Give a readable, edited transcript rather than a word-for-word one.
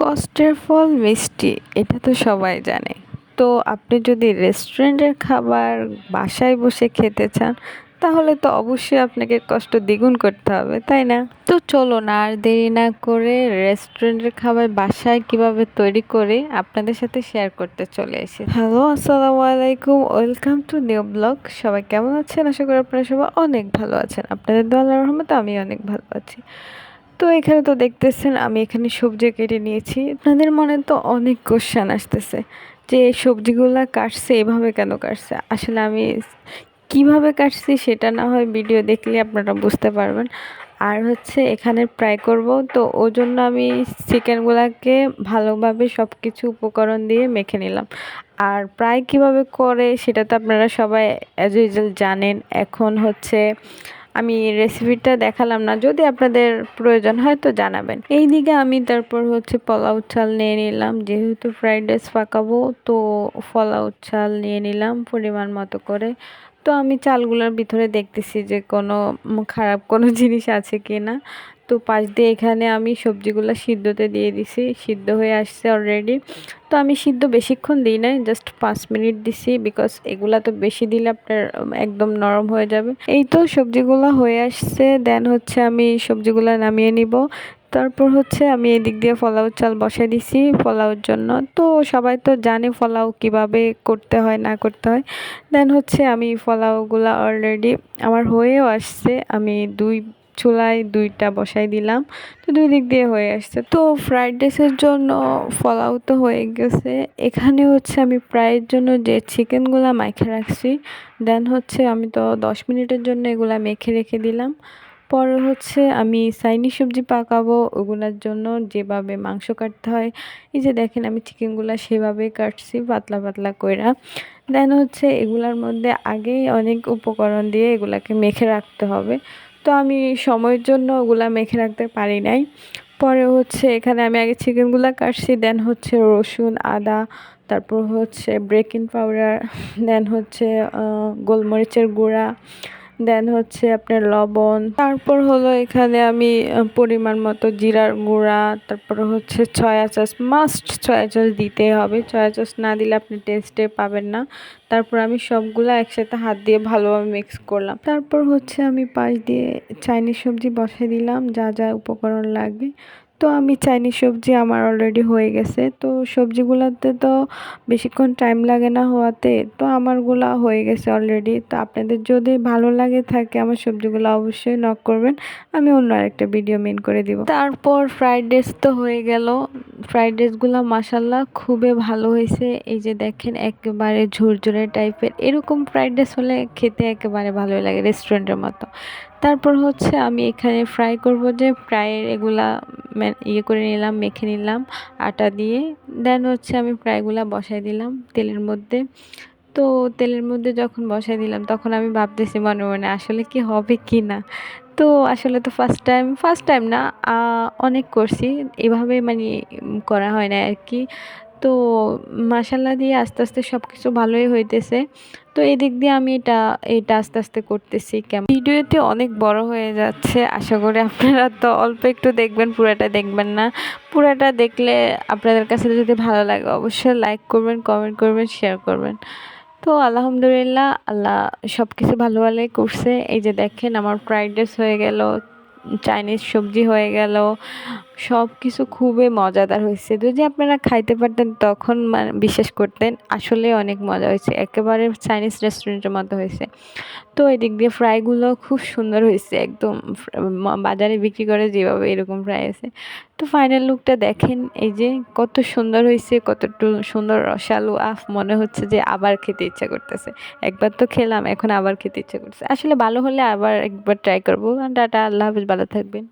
কষ্টের ফল মিষ্টি, এটা তো সবাই জানে। তো আপনি যদি রেস্টুরেন্টের খাবার বাসায় বসে খেতে চান, তাহলে তো অবশ্যই আপনাকে কষ্ট দ্বিগুণ করতে হবে, তাই না? তো চলুন আর দেরি না করে রেস্টুরেন্টের খাবার বাসায় কিভাবে তৈরি করে আপনাদের সাথে শেয়ার করতে চলে এসেছি। হ্যালো, আসসালামু আলাইকুম, ওয়েলকাম টু নিউ ব্লগ। সবাই কেমন আছেন? আশা করি আপনারা সবাই অনেক ভালো আছেন। আপনাদের দোয়া আল্লাহর রহমতে আমি অনেক ভালো আছি। তো এখানে তো দেখতেছেন আমি এখানে সবজি কেটে নিয়েছি। আপনাদের মনে তো অনেক কোশ্চেন আসতেছে যে এই সবজিগুলা কাটছে, এভাবে কেন কাটছে। আসলে আমি কিভাবে কাটছি সেটা না হয় ভিডিও দেখলে আপনারা বুঝতে পারবেন। আর হচ্ছে এখানে ফ্রাই করব, তো ওই জন্য আমি চিকেনগুলাকে ভালোভাবে সব কিছু উপকরণ দিয়ে মেখে নিলাম। আর ফ্রাই কিভাবে করে সেটা তো আপনারা সবাই অ্যাজ ইউজুয়াল জানেন। এখন হচ্ছে আমি রেসিপিটা দেখালাম না, যদি আপনাদের প্রয়োজন হয় তো জানাবেন। এইদিকে আমি তারপর হচ্ছে পোলাও চাল নিয়ে নিলাম, যেহেতু ফ্রাইড রাইস পাকাবো তো পোলাও চাল নিয়ে নিলাম পরিমাণ মতো করে। তো আমি চালগুলোর ভিতরে দেখতেছি যে কোনো খারাপ কোনো জিনিস আছে কি না। তো পাশ দিয়ে এখানে আমি সবজিগুলো সিদ্ধতে দিয়ে দিছি, সিদ্ধ হয়ে আসছে অলরেডি। তো আমি সিদ্ধ বেশিক্ষণ দিই নাই, জাস্ট 5 মিনিট দিছি, বিকজ এগুলা তো বেশি দিলে আপনার একদম নরম হয়ে যাবে। এই তো সবজিগুলো হয়ে আসছে, দেন হচ্ছে আমি সবজিগুলো নামিয়ে নিব। তারপর হচ্ছে আমি এদিক দিয়ে পোলাও চাল বসাই দিছি পোলাওর জন্য। তো সবাই তো জানে পোলাও কিভাবে করতে হয় না করতে হয়। দেন হচ্ছে আমি পোলাওগুলো অলরেডি আমার হয়েও আসছে, আমি চুলায় দুইটা বসাই দিলাম। তো দুই দিক দিয়ে হয়ে আসছে। তো ফ্রাইড রাইসের জন্য পোলাও তো হয়ে গেছে। এখানে হচ্ছে আমি ফ্রাইয়ের জন্য যে চিকেনগুলা মাখে রাখছি, দেন হচ্ছে আমি তো 10 মিনিটের জন্য এগুলা মেখে রেখে দিলাম। পরে হচ্ছে আমি চাইনিজ সবজি পাকাবো, ওগুলোর জন্য যেভাবে মাংস কাটতে হয়, এই যে দেখেন আমি চিকেনগুলা সেভাবে কাটছি পাতলা পাতলা কইরা। দেন হচ্ছে এগুলার মধ্যে আগেই অনেক উপকরণ দিয়ে এগুলাকে মেখে রাখতে হবে। তো আমি সময়ের জন্য ওগুলা মেখে রাখতে পারি নাই। পরে হচ্ছে এখানে আমি আগে চিকেনগুলা কাটছি, দেন হচ্ছে রসুন, আদা, তারপর হচ্ছে বেকিং পাউডার, দেন হচ্ছে গোলমরিচের গুঁড়া, দেন হচ্ছে আপনার লবণ, তারপর হলো এখানে আমি পরিমাণ মতো জিরার গুঁড়া, তারপর হচ্ছে soya sauce, must soya sauce দিতেই হবে, সয়া সস না দিলে আপনি টেস্টে পাবেন না। তারপর আমি সবগুলা একসাথে হাত দিয়ে ভালোভাবে মিক্স করলাম। তারপর হচ্ছে আমি পাশ দিয়ে চাইনিজ সবজি বসিয়ে দিলাম, যা যা উপকরণ লাগবে। তো আমি চাইনিজ সবজি আমার অলরেডি হয়ে গেছে। তো সবজিগুলোতে তো বেশিক্ষণ টাইম লাগে না হওয়াতে, তো আমারগুলা হয়ে গেছে অলরেডি। তো আপনাদের যদি ভালো লাগে থাকে আমার সবজিগুলো অবশ্যই নক করবেন, আমি অন্য আরেকটা ভিডিও মেন করে দিব। তারপর ফ্রাইড রাইস তো হয়ে গেল। ফ্রাইড রাইসগুলো মাশাল্লাহ খুবই ভালো হয়েছে। এই যে দেখেন একেবারে ঝুরঝুরে টাইপের, এরকম ফ্রাইড রাইস হলে খেতে একেবারে ভালোই লাগে রেস্টুরেন্টের মতো। তারপর হচ্ছে আমি এখানে ফ্রাই করব, যে ফ্রাইয়ের এগুলা ইয়ে করে নিলাম, মেখে নিলাম আটা দিয়ে। দেন হচ্ছে আমি ফ্রাইগুলা বসাই দিলাম তেলের মধ্যে। তো তেলের মধ্যে যখন বসাই দিলাম তখন আমি ভাবতেছি মনে মনে আসলে কি হবে কি না। তো আসলে তো ফার্স্ট টাইম না, অনেক করছি এভাবে, মানে করা হয় না আর কি। তো মাশাল্লাহ দিয়ে আস্তে আস্তে সব কিছু ভালোই হইতেছে। তো এই দিক দিয়ে আমি এটা আস্তে আস্তে করতেছি। কেমন ভিডিওতে অনেক বড় হয়ে যাচ্ছে, আশা করি আপনারা তো অল্প একটু দেখবেন, পুরাটা দেখবেন না। পুরাটা দেখলে আপনাদের কাছে যদি ভালো লাগে অবশ্যই লাইক করবেন, কমেন্ট করবেন, শেয়ার করবেন। তো আলহামদুলিল্লাহ, আল্লাহ সব কিছু ভালো ভালোই করছে। এই যে দেখেন আমার ফ্রাইড রাইস হয়ে গেল, চাইনিজ সবজি হয়ে গেল, সব কিছু খুবই মজাদার হয়েছে। যদি আপনারা খাইতে পারতেন তখন মানে বিশ্বাস করতেন আসলে অনেক মজা হয়েছে, একেবারে চাইনিজ রেস্টুরেন্টের মতো হয়েছে। তো এদিক দিয়ে ফ্রাইগুলো খুব সুন্দর হয়েছে, একদম বাজারে বিক্রি করে যেভাবে এরকম ফ্রাই আছে। তো ফাইনাল লুকটা দেখেন, এই যে কত সুন্দর হয়েছে, কতটুকু সুন্দর রসালো, মনে হচ্ছে যে আবার খেতে ইচ্ছা করতেছে। একবার তো খেলাম, এখন আবার খেতে ইচ্ছা করতেছে। আসলে ভালো হলে আবার একবার ট্রাই করবো। টাটা, আল্লাহ হাফিজ, ভালো থাকবেন।